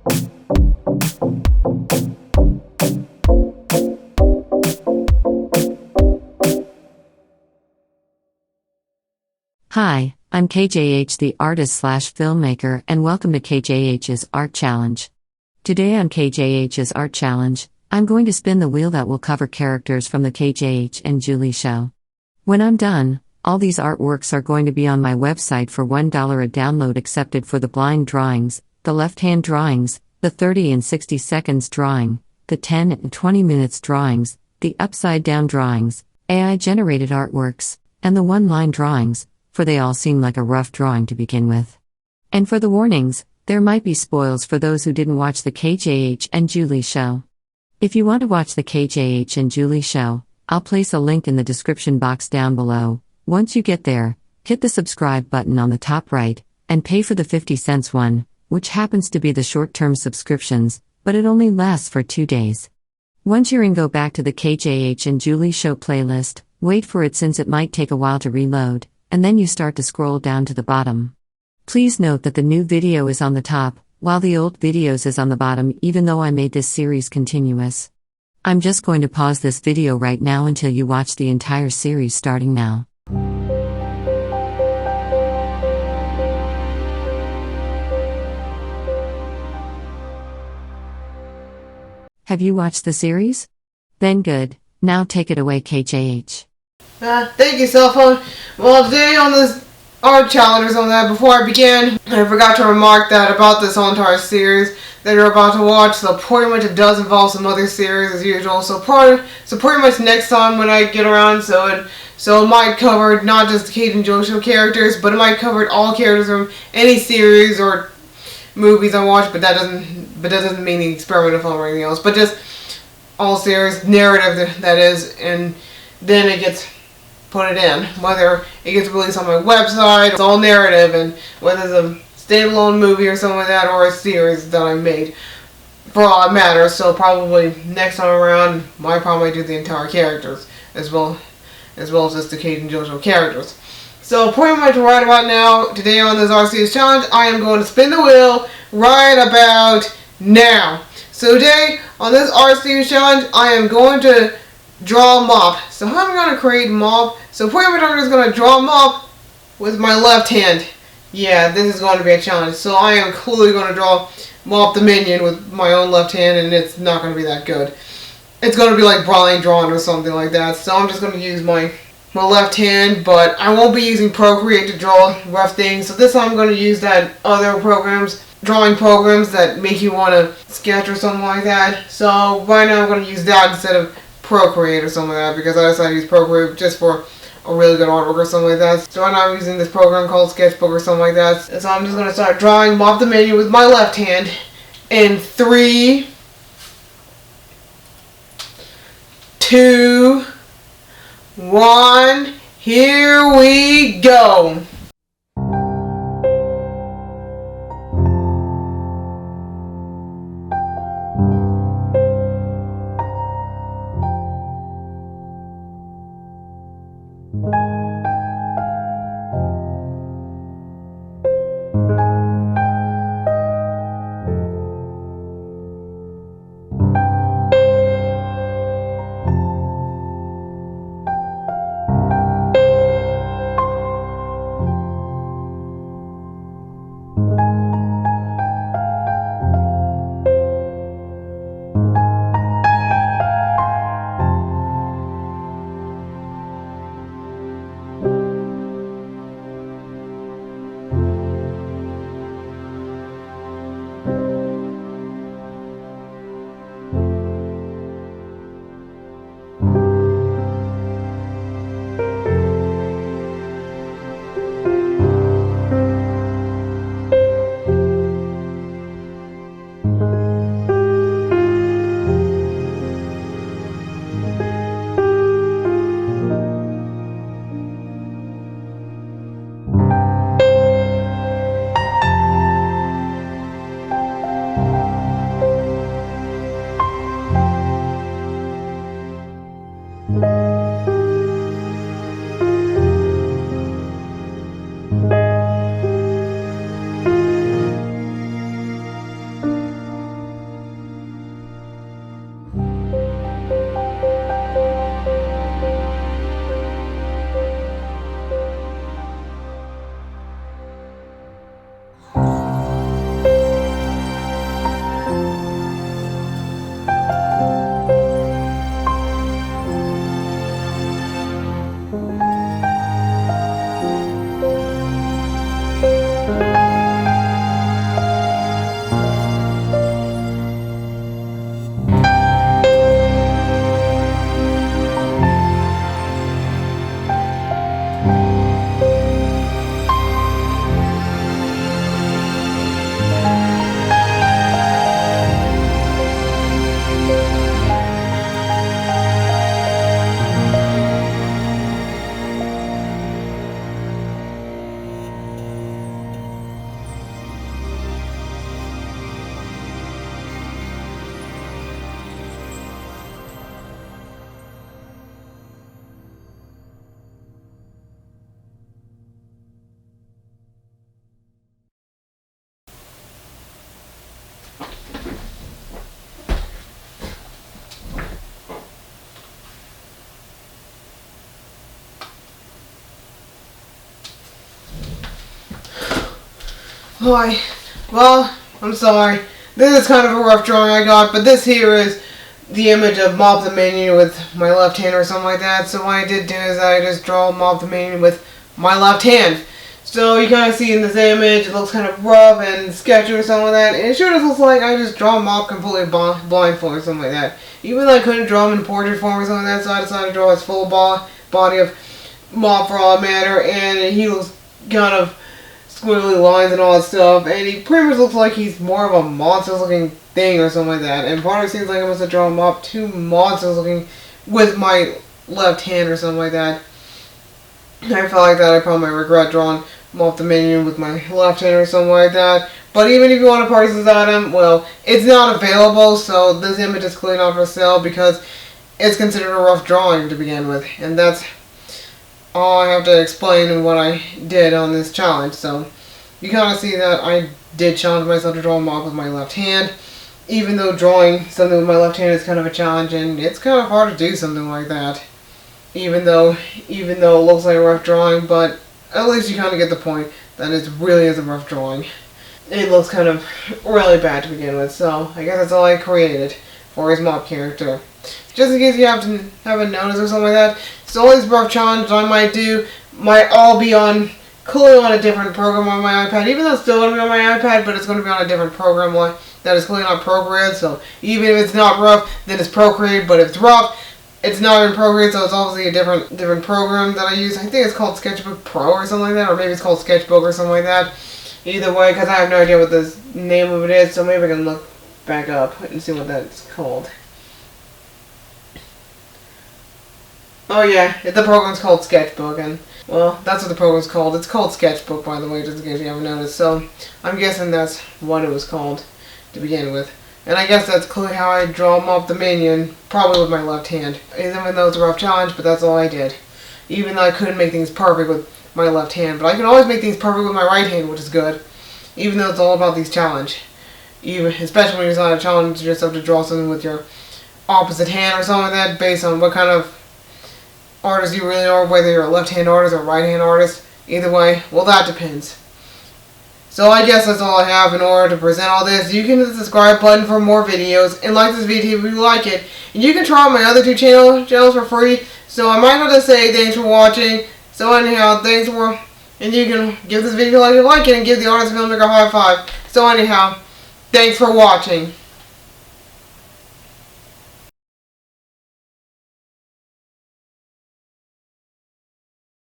Hi, I'm KJH the artist/filmmaker and welcome to KJH's Art Challenge. Today on KJH's Art Challenge, I'm going to spin the wheel that will cover characters from the KJH and Julie Show. When I'm done, all these artworks are going to be on my website for $1 a download accepted for the blind drawings, the left-hand drawings, the 30 and 60 seconds drawing, the 10 and 20 minutes drawings, the upside-down drawings, AI-generated artworks, and the one-line drawings, for they all seem like a rough drawing to begin with. And for the warnings, there might be spoils for those who didn't watch the KJH and Julie Show. If you want to watch the KJH and Julie Show, I'll place a link in the description box down below. Once you get there, hit the subscribe button on the top right, and pay for the 50 cents one, which happens to be the short-term subscriptions, but it only lasts for 2 days. Once you're in, go back to the KJH and Julie Show playlist, wait for it since it might take a while to reload, and then you start to scroll down to the bottom. Please note that the new video is on the top, while the old videos is on the bottom, even though I made this series continuous. I'm just going to pause this video right now until you watch the entire series starting now. Have you watched the series? Then good. Now take it away, KJH. Thank you, cell phone. Well, today on this art challenge or something like that, before I began, I forgot to remark that about this whole entire series that you're about to watch, so pretty much it does involve some other series as usual. So pretty much next time when I get around, so it might cover not just the K.J.H and Julie Show characters, but it might cover all characters from any series or movies I watch. But that doesn't mean the experimental film or anything else. But just all series narrative that is, and then it gets put it in, whether it gets released on my website, it's all narrative, and whether it's a standalone movie or something like that, or a series that I made, for all that matters. So probably next time around, I probably do the entire characters, as well as just the K.J.H and Julie Show characters. So pretty much right about now, today on this RCS challenge, I am going to spin the wheel right about now. So today, on this RCS challenge, I am going to draw a mop. So how am I going to create a mop? So pretty much I'm just going to draw a mop with my left hand. Yeah, this is going to be a challenge. So I am clearly going to draw Mop the Minion with my own left hand, and it's not going to be that good. It's going to be like Brian drawn or something like that. So I'm just going to use my left hand, but I won't be using Procreate to draw rough things. So this time I'm going to use that other drawing programs that make you want to sketch or something like that. So right now I'm going to use that instead of Procreate or something like that, because I decided to use Procreate just for a really good artwork or something like that. So right now I'm using this program called Sketchbook or something like that. So I'm just going to start drawing Mop the Minion with my left hand in 3, 2, 1, here we go! Why? Well, I'm sorry. This is kind of a rough drawing I got, but this here is the image of Mob the Minion with my left hand or something like that. So what I did do is I just draw Mob the Minion with my left hand. So you kind of see in this image, it looks kind of rough and sketchy or something like that. And it sure does look like I just draw Mob completely blindfolded or something like that. Even though I couldn't draw him in portrait form or something like that, so I decided to draw his full body of Mob for all that matter. And he looks kind of squiggly lines and all that stuff. And he pretty much looks like he's more of a monstrous looking thing or something like that. And part of it seems like I must have drawn him up too monstrous looking with my left hand or something like that. I felt like that I probably regret drawing Mob the Minion with my left hand or something like that. But even if you want to purchase this item, well, it's not available, so this image is clearly not for sale because it's considered a rough drawing to begin with. And that's all I have to explain in what I did on this challenge. So you kind of see that I did challenge myself to draw a mob with my left hand. Even though drawing something with my left hand is kind of a challenge, and it's kind of hard to do something like that. Even though it looks like a rough drawing, but at least you kind of get the point that it really is a rough drawing. It looks kind of really bad to begin with, so I guess that's all I created for his mob character. Just in case you haven't noticed or something like that, so all these rough challenges I might do might all be clearly on a different program on my iPad. Even though it's still going to be on my iPad, but it's going to be on a different program that is clearly not Procreate. So even if it's not rough, then it's Procreate. But if it's rough, it's not in Procreate, so it's obviously a different program that I use. I think it's called Sketchbook Pro or something like that, or maybe it's called Sketchbook or something like that. Either way, because I have no idea what the name of it is, so maybe I can look back up and see what that's called. Oh yeah, the program's called Sketchbook, and well, that's what the program's called. It's called Sketchbook, by the way, just in case you haven't noticed. So I'm guessing that's what it was called to begin with. And I guess that's clearly how I draw Mob the Minion, probably with my left hand. Even though it's a rough challenge, but that's all I did. Even though I couldn't make things perfect with my left hand, but I can always make things perfect with my right hand, which is good. Even though it's all about these challenge. Especially when you're trying to challenge yourself to draw something with your opposite hand or something like that, based on what kind of artist you really are, whether you're a left-hand artist or a right-hand artist. Either way, well, that depends. So I guess that's all I have in order to present all this. You can hit the subscribe button for more videos and like this video if you like it. And you can try out my other two channels for free. So I might not just say thanks for watching. So anyhow, and you can give this video a like if you like it and give the artist and filmmaker a high five. So anyhow, thanks for watching.